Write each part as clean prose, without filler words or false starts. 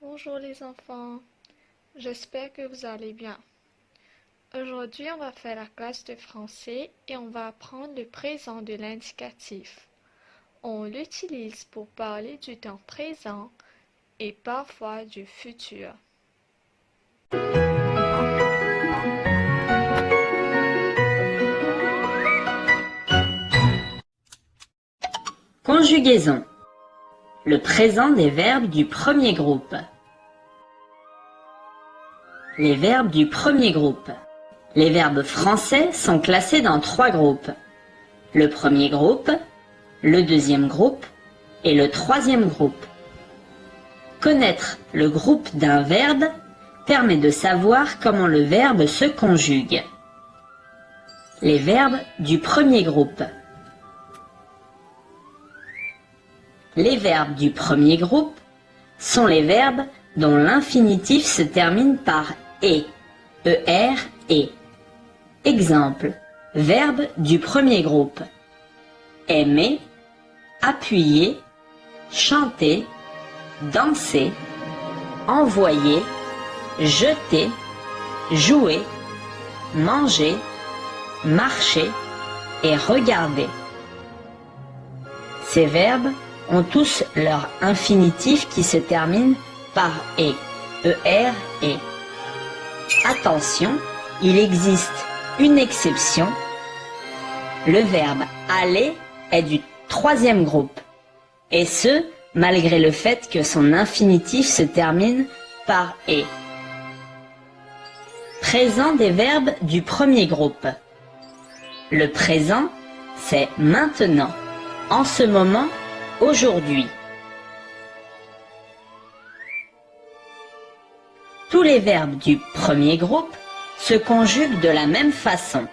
Bonjour les enfants, j'espère que vous allez bien. Aujourd'hui, on va faire la classe de français et on va apprendre le présent de l'indicatif. On l'utilise pour parler du temps présent et parfois du futur. Conjugaison. Le présent des verbes du premier groupe. Les verbes du premier groupe. Les verbes français sont classés dans 3 groupes. Le premier groupe, le deuxième groupe et le troisième groupe. Connaître le groupe d'un verbe permet de savoir comment le verbe se conjugue. Les verbes du premier groupe. Les verbes du premier groupe sont les verbes dont l'infinitif se termine par « et », er, et. Exemple, verbe du premier groupe. Aimer, appuyer, chanter, danser, envoyer, jeter, jouer, manger, marcher et regarder. Ces verbes ont tous leur infinitif qui se termine par « et », er, et. Attention, il existe une exception. Le verbe « aller » est du troisième groupe, et ce, malgré le fait que son infinitif se termine par « et ». Présent des verbes du premier groupe. Le présent, c'est maintenant, en ce moment, aujourd'hui. Tous les verbes du premier groupe se conjuguent de la même façon,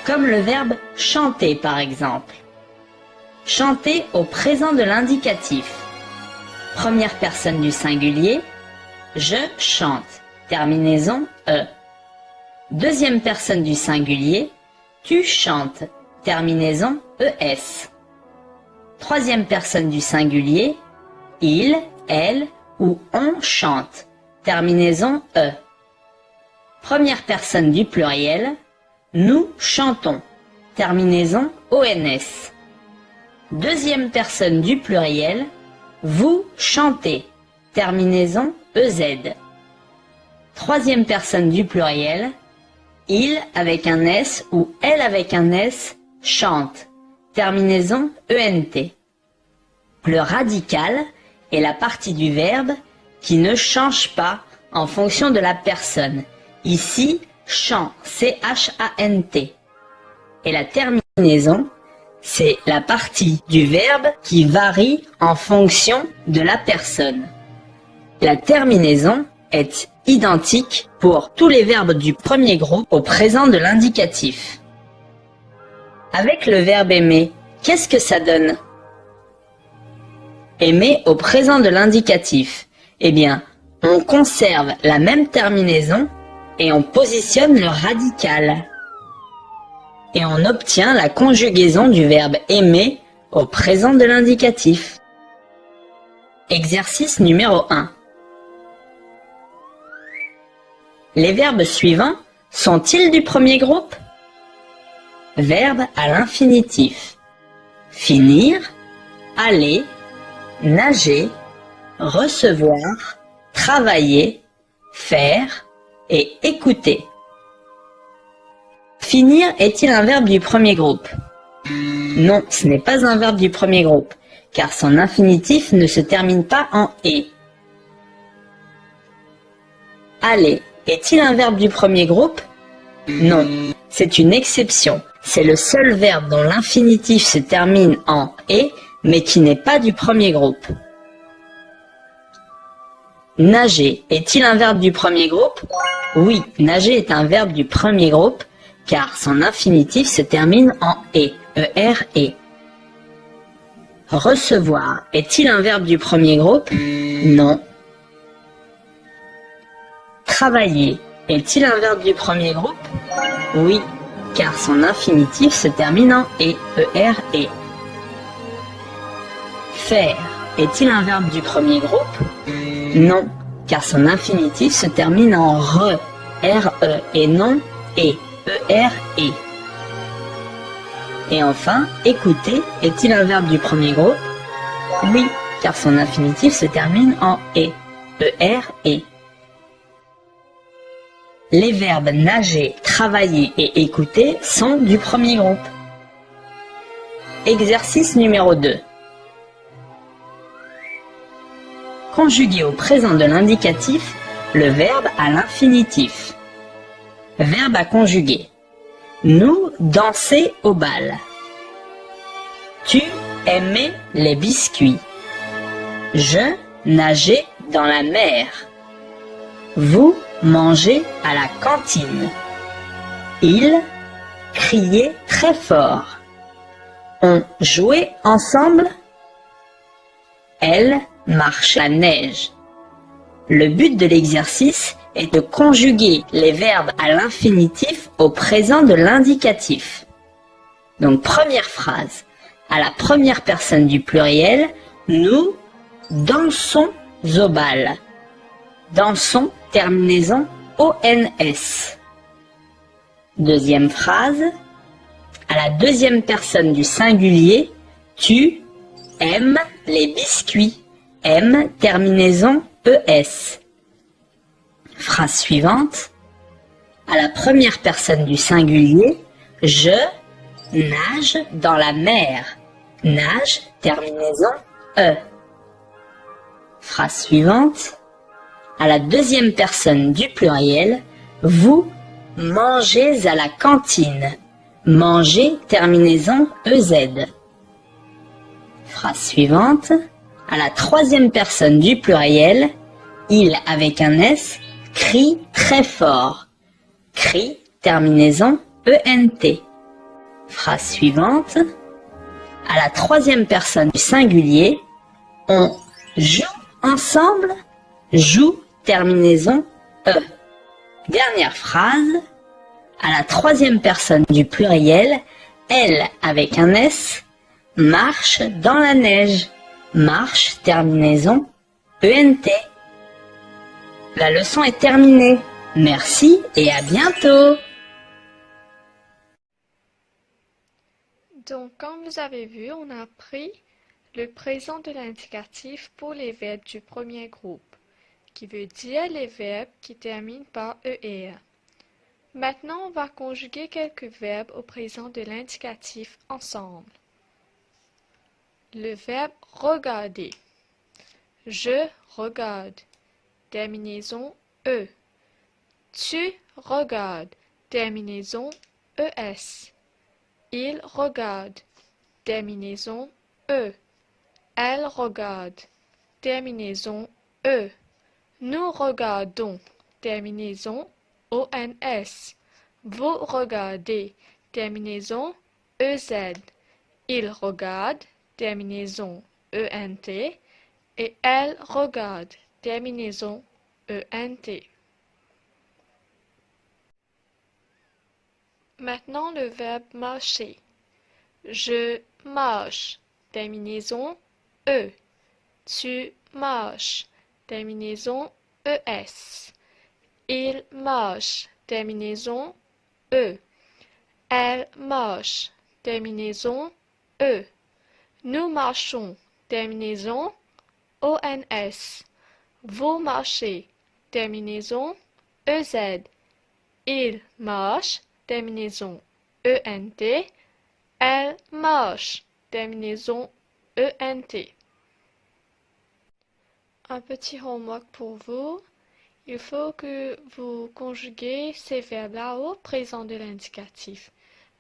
comme le verbe chanter par exemple. Chanter au présent de l'indicatif. Première personne du singulier, je chante, terminaison e. Deuxième personne du singulier, tu chantes, terminaison es. Troisième personne du singulier, il, elle ou on chante, terminaison e. Première personne du pluriel, nous chantons, terminaison ons. Deuxième personne du pluriel, vous chantez, terminaison ez. Troisième personne du pluriel, il avec un s ou elle avec un s chante, terminaison ent. Le radical est la partie du verbe qui ne change pas en fonction de la personne. Ici, chant, C-H-A-N-T. Et la terminaison, c'est la partie du verbe qui varie en fonction de la personne. La terminaison est identique pour tous les verbes du premier groupe au présent de l'indicatif. Avec le verbe aimer, qu'est-ce que ça donne? Aimer au présent de l'indicatif. Eh bien, on conserve la même terminaison et on positionne le radical. Et on obtient la conjugaison du verbe aimer au présent de l'indicatif. Exercice numéro 1. Les verbes suivants sont-ils du premier groupe? Verbe à l'infinitif. Finir, aller, nager, recevoir, travailler, faire et écouter. Finir est-il un verbe du premier groupe? Non, ce n'est pas un verbe du premier groupe, car son infinitif ne se termine pas en « et ». Aller est-il un verbe du premier groupe? Non, c'est une exception. C'est le seul verbe dont l'infinitif se termine en « et », mais qui n'est pas du premier groupe. Nager est-il un verbe du premier groupe? Oui, nager est un verbe du premier groupe, car son infinitif se termine en « et », er, et. Recevoir est-il un verbe du premier groupe? Non. Travailler est-il un verbe du premier groupe? Oui, car son infinitif se termine en « et », er, et. Faire est-il un verbe du premier groupe? Non, car son infinitif se termine en re, R-E, et non E, E-R-E. Et enfin, écouter est-il un verbe du premier groupe? Oui, car son infinitif se termine en E, E-R-E. Les verbes nager, travailler et écouter sont du premier groupe. Exercice numéro 2. Conjuguer au présent de l'indicatif le verbe à l'infinitif. Verbe à conjuguer. Nous danser au bal. Tu aimais les biscuits. Je nageais dans la mer. Vous mangez à la cantine. Il criait très fort. On jouait ensemble. Elle marche à la neige. Le but de l'exercice est de conjuguer les verbes à l'infinitif au présent de l'indicatif. Donc première phrase, à la première personne du pluriel, nous dansons au bal. Dansons, terminaison ONS. Deuxième phrase, à la deuxième personne du singulier, tu aimes les biscuits. M, terminaison ES. Phrase suivante. À la première personne du singulier, je nage dans la mer. Nage, terminaison E. Phrase suivante. À la deuxième personne du pluriel, vous mangez à la cantine. Manger, terminaison EZ. Phrase suivante. À la troisième personne du pluriel, il avec un S crie très fort. Crie, terminaison ENT. Phrase suivante. À la troisième personne du singulier, on joue ensemble. Joue, terminaison E. Dernière phrase. À la troisième personne du pluriel, elle avec un S marche dans la neige. Marche, terminaison ENT. La leçon est terminée. Merci et à bientôt. Donc, comme vous avez vu, on a appris le présent de l'indicatif pour les verbes du premier groupe, qui veut dire les verbes qui terminent par ER. Maintenant, on va conjuguer quelques verbes au présent de l'indicatif ensemble. Le verbe regarder. Je regarde. Terminaison E. Tu regardes. Terminaison ES. Il regarde. Terminaison E. Elle regarde. Terminaison E. Nous regardons. Terminaison ONS. Vous regardez. Terminaison EZ. Il regarde. Terminaison ENT. Et elle regarde. Terminaison ENT. Maintenant le verbe marcher. Je marche. Terminaison E. Tu marches. Terminaison ES. Il marche. Terminaison E. Elle marche. Terminaison E. Nous marchons. Terminaison ONS. Vous marchez. Terminaison EZ. Il marche. Terminaison ENT. Elle marche. Terminaison ENT. Un petit homework pour vous. Il faut que vous conjuguez ces verbes-là au présent de l'indicatif.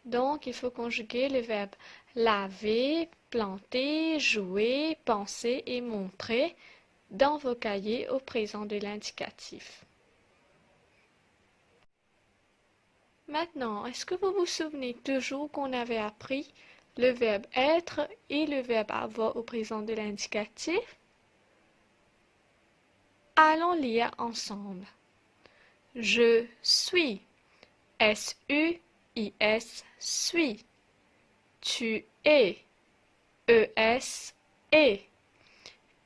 Donc, il faut conjuguer le verbe laver, planter, jouer, penser et montrer dans vos cahiers au présent de l'indicatif. Maintenant, est-ce que vous vous souvenez toujours qu'on avait appris le verbe être et le verbe avoir au présent de l'indicatif? Allons lire ensemble. Je suis. S-U-I-S, suis. Tu es. E-S, est.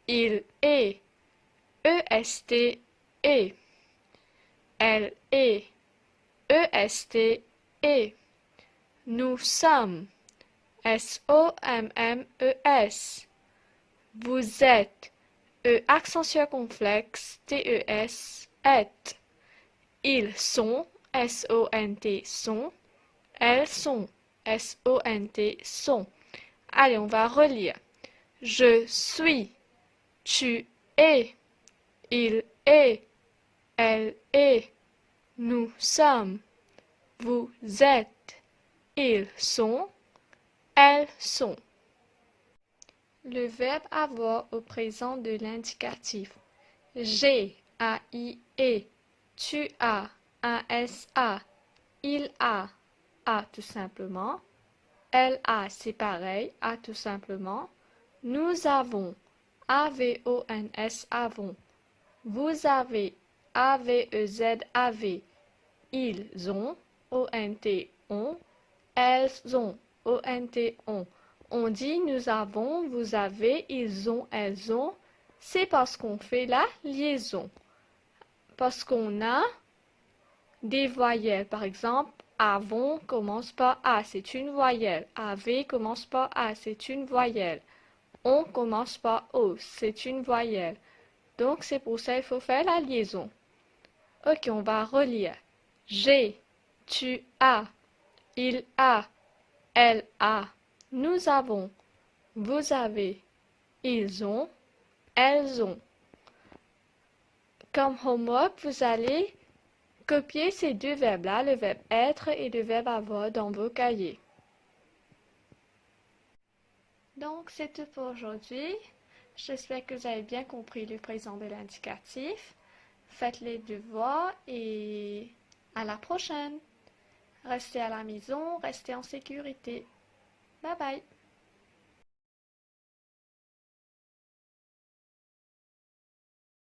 Il est. E-S-T-E. Elle est. E-S-T-E. Nous sommes. S-O-M-M-E-S. Vous êtes. E accent circonflexe. T-E-S. Êtes. Ils sont. S-O-N-T. Sont. Elles sont. S-O-N-T. Sont. Allez, on va relire. Je suis. Tu es. Il est. Elle est. Nous sommes. Vous êtes. Ils sont. Elles sont. Le verbe avoir au présent de l'indicatif. J'ai, A-I-E. Tu as, A-S-A. Il a tout simplement. Elle a, c'est pareil, a tout simplement. Nous avons, A-V-O-N-S, avons. Vous avez, A-V-E-Z-A-V. Ils ont, O-N-T, ont. Elles ont, O-N-T, ont. On dit nous avons, vous avez, ils ont, elles ont. C'est parce qu'on fait la liaison. Parce qu'on a des voyelles. Par exemple, avons commence par A, c'est une voyelle. Avez commence par A, c'est une voyelle. On commence par O, c'est une voyelle. Donc c'est pour ça qu'il faut faire la liaison. Ok, on va relire. J'ai, tu as, il a, elle a, nous avons, vous avez, ils ont, elles ont. Comme homework, vous allez copier ces deux verbes-là, le verbe être et le verbe avoir dans vos cahiers. Donc, c'est tout pour aujourd'hui. J'espère que vous avez bien compris le présent de l'indicatif. Faites les devoirs et à la prochaine. Restez à la maison, restez en sécurité. Bye bye.